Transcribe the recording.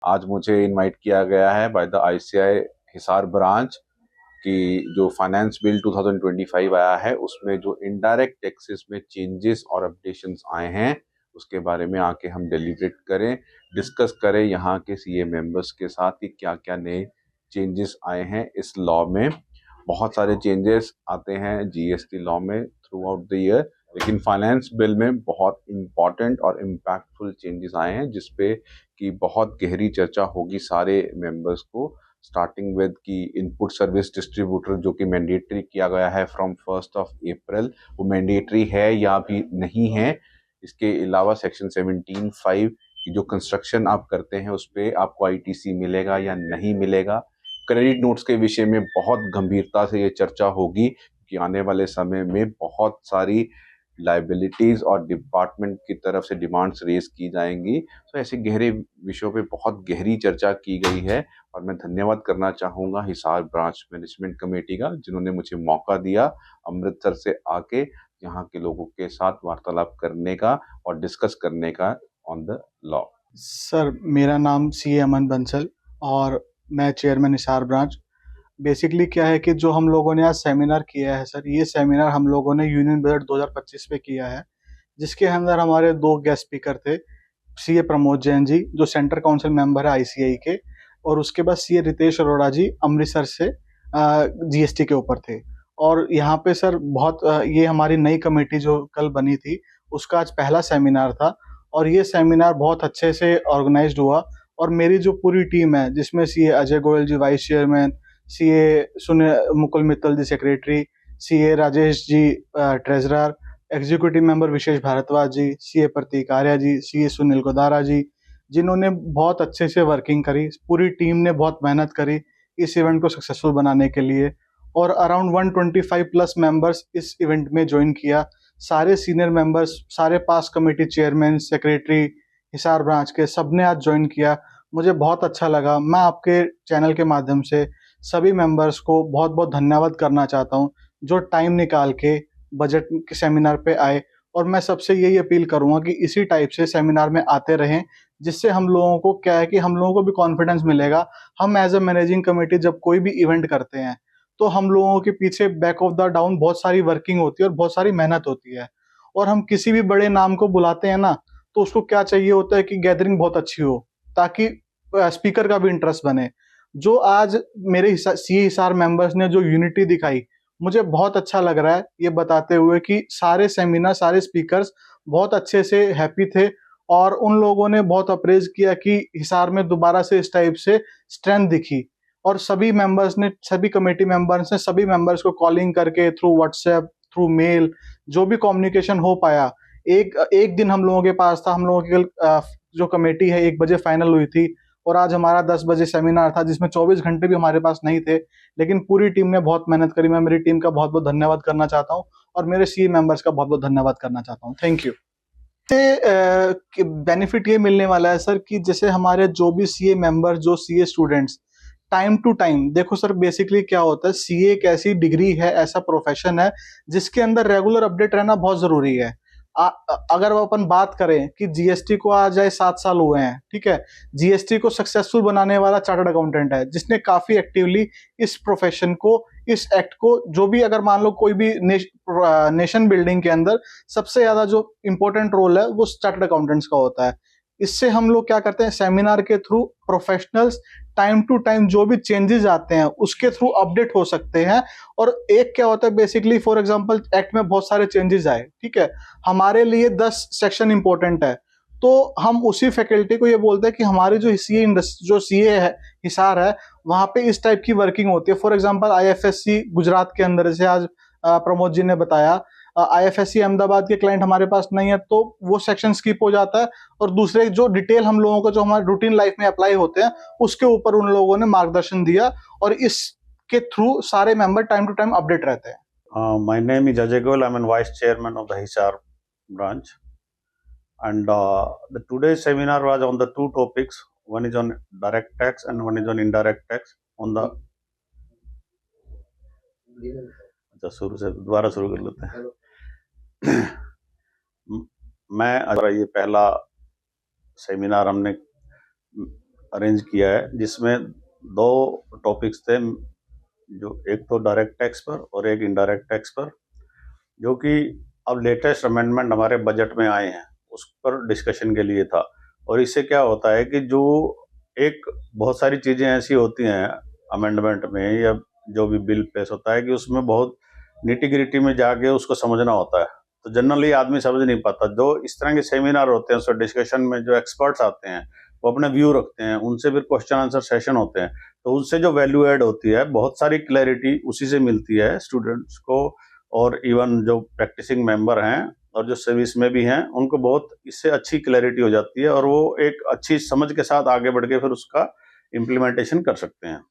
आज मुझे इनवाइट किया गया है by the ICI Hisar branch कि जो फाइनेंस बिल 2025 आया है उसमें जो इनडायरेक्ट टैक्सेस में चेंजेस और अपडेशंस आए हैं उसके बारे में आके हम डेलिब्रेट करें, डिस्कस करें यहाँ के सीए मेंबर्स के साथ कि क्या क्या नए चेंजेस आए हैं इस लॉ में। बहुत सारे चेंजेस आते हैं जीएसटी लॉ में थ्रू आउट द ईयर, लेकिन फाइनेंस बिल में बहुत इंपॉर्टेंट और इम्पैक्टफुल चेंजेस आए हैं जिसपे कि बहुत गहरी चर्चा होगी सारे मेंबर्स को। स्टार्टिंग विद की इनपुट सर्विस डिस्ट्रीब्यूटर जो कि मैंडेटरी किया गया है फ्रॉम 1 अप्रैल, वो मैंडेटरी है या भी नहीं है। इसके अलावा सेक्शन 17(5) की जो कंस्ट्रक्शन आप करते हैं उस पर आपको आईटीसी मिलेगा या नहीं मिलेगा। क्रेडिट नोट्स के विषय में बहुत गंभीरता से ये चर्चा होगी कि आने वाले समय में बहुत सारी लाइबिलिटीज और डिपार्टमेंट की तरफ से डिमांड्स रेज की जाएंगी। तो ऐसे गहरे विषयों पे बहुत गहरी चर्चा की गई है और मैं धन्यवाद करना चाहूँगा हिसार ब्रांच मैनेजमेंट कमेटी का जिन्होंने मुझे मौका दिया अमृतसर से आके यहाँ के लोगों के साथ वार्तालाप करने का और डिस्कस करने का ऑन द लॉ। सर, मेरा नाम सी अमन बंसल और मैं चेयरमैन हिसार ब्रांच। बेसिकली क्या है कि जो हम लोगों ने आज सेमिनार किया है सर, ये सेमिनार हम लोगों ने यूनियन बजट 2025 पे किया है, जिसके अंदर हमारे दो गेस्ट स्पीकर थे। सीए प्रमोद जैन जी जो सेंटर काउंसिल मेंबर है आईसीआई के, और उसके बाद सीए रितेश अरोड़ा जी अमृतसर से जीएसटी के ऊपर थे। और यहाँ पे सर बहुत ये हमारी नई कमेटी जो कल बनी थी उसका आज पहला सेमिनार था और ये सेमिनार बहुत अच्छे से ऑर्गेनाइज्ड हुआ। और मेरी जो पूरी टीम है जिसमें CA Ajay Goyal ji vice chairman, CA Mukul Mittal ji secretary, CA Rajesh ji treasurer, executive member Vishesh Bhardwaj ji, CA Prateek Arya ji, CA Sunil Godara ji, जिन्होंने बहुत अच्छे से वर्किंग करी। पूरी टीम ने बहुत मेहनत करी इस इवेंट को सक्सेसफुल बनाने के लिए और अराउंड 125 प्लस मेंबर्स इस इवेंट में ज्वाइन किया। सारे सीनियर मेंबर्स, सारे past committee chairman, secretary Hisar branch के सबने आज ज्वाइन किया। मुझे बहुत अच्छा लगा। मैं आपके चैनल के माध्यम से सभी मेंबर्स को बहुत बहुत धन्यवाद करना चाहता हूँ जो टाइम निकाल के बजट के सेमिनार पे आए। और मैं सबसे यही अपील करूंगा कि इसी टाइप से सेमिनार में आते रहें, जिससे हम लोगों को क्या है कि हम लोगों को भी कॉन्फिडेंस मिलेगा। हम एज अ मैनेजिंग कमेटी जब कोई भी इवेंट करते हैं तो हम लोगों के पीछे बैक ऑफ द डाउन बहुत सारी वर्किंग होती है और बहुत सारी मेहनत होती है। और हम किसी भी बड़े नाम को बुलाते हैं ना, तो उसको क्या चाहिए होता है कि गैदरिंग बहुत अच्छी हो ताकि स्पीकर का भी इंटरेस्ट बने। जो आज मेरे सी हिसार मेंबर्स ने जो यूनिटी दिखाई, मुझे बहुत अच्छा लग रहा है ये बताते हुए कि सारे सेमिनार, सारे स्पीकर्स बहुत अच्छे से हैप्पी थे और उन लोगों ने बहुत अप्रेज किया कि हिसार में दोबारा से इस टाइप से स्ट्रेंथ दिखी। और सभी मेंबर्स ने, सभी कमेटी मेंबर्स ने सभी मेंबर्स को कॉलिंग करके थ्रू व्हाट्सएप, थ्रू मेल, जो भी कम्युनिकेशन हो पाया। एक एक दिन हम लोगों के पास था, हम लोगों की जो कमेटी है 1 बजे फाइनल हुई थी और आज हमारा 10 बजे सेमिनार था जिसमें 24 घंटे भी हमारे पास नहीं थे, लेकिन पूरी टीम ने बहुत मेहनत करी। मैं मेरी टीम का बहुत बहुत धन्यवाद करना चाहता हूँ और मेरे सी मेंबर्स का बहुत बहुत धन्यवाद करना चाहता हूँ। Thank you. बेनिफिट ये मिलने वाला है सर कि जैसे हमारे जो भी सीए मेंबर, जो CA students, time to time, देखो सर बेसिकली क्या होता है, सीए एक ऐसी डिग्री है, ऐसा प्रोफेशन है जिसके अंदर रेगुलर अपडेट रहना बहुत जरूरी है। अगर अपन बात करें कि जीएसटी को आ जाए 7 साल हुए हैं, ठीक है, जीएसटी को सक्सेसफुल बनाने वाला चार्टर्ड अकाउंटेंट है जिसने काफी एक्टिवली इस प्रोफेशन को, इस एक्ट को, जो भी अगर मान लो कोई भी नेशन बिल्डिंग के अंदर सबसे ज्यादा जो इंपॉर्टेंट रोल है वो चार्टर्ड अकाउंटेंट्स का होता है। इससे हम लोग क्या करते हैं, सेमिनार के through professionals time to time जो भी चेंजेस आते हैं उसके थ्रू अपडेट हो सकते हैं। और एक क्या होता है बेसिकली, फॉर एग्जांपल एक्ट में बहुत सारे चेंजेस आए, ठीक है, हमारे लिए 10 सेक्शन इंपॉर्टेंट है, तो हम उसी फैकल्टी को ये बोलते हैं कि हमारी जो सीए इंडस्ट्री, जो सीए है हिसार है, वहां पे इस टाइप की वर्किंग होती है। फॉर एग्जांपल आईएफएससी गुजरात के अंदर, जैसे आज प्रमोद जी ने बताया, आईएफएससी अहमदाबाद के क्लाइंट हमारे पास नहीं है तो वो सेक्शन स्किप हो जाता है और दूसरे जो डिटेल हम लोगों को जो हमारे रूटीन लाइफ में अप्लाई होते हैं उसके ऊपर उन लोगों ने मार्गदर्शन दिया और इसके थ्रू सारे member time to time update रहते हैं। My name is Ajay Goel. I'm a vice chairman of the Hisar branch. And the today's seminar was on the two topics. One is on direct tax and one is on indirect tax. On the अच्छा शुरू से दोबारा शुरू कर लेते हैं। मैं ये पहला सेमिनार हमने अरेंज किया है, जिसमें 2 टॉपिक्स थे, जो एक तो डायरेक्ट टैक्स पर और एक इनडायरेक्ट टैक्स पर, जो कि अब लेटेस्ट अमेंडमेंट हमारे बजट में आए हैं, उस पर डिस्कशन के लिए था। और इससे क्या होता है कि जो एक बहुत सारी चीज़ें ऐसी होती हैं अमेंडमेंट में या जो भी बिल पेश होता है कि उसमें बहुत निटी-ग्रिटी में जाके उसको समझना होता है, तो जनरली आदमी समझ नहीं पाता। जो इस तरह के सेमिनार होते हैं, उसमें डिस्कशन में जो एक्सपर्ट्स आते हैं वो अपने व्यू रखते हैं, उनसे फिर क्वेश्चन आंसर सेशन होते हैं, तो उससे जो वैल्यू ऐड होती है, बहुत सारी क्लैरिटी उसी से मिलती है स्टूडेंट्स को, और इवन जो प्रैक्टिसिंग मेंबर हैं और जो सर्विस में भी हैं, उनको बहुत इससे अच्छी क्लैरिटी हो जाती है और वो एक अच्छी समझ के साथ आगे बढ़ के फिर उसका इम्प्लीमेंटेशन कर सकते हैं।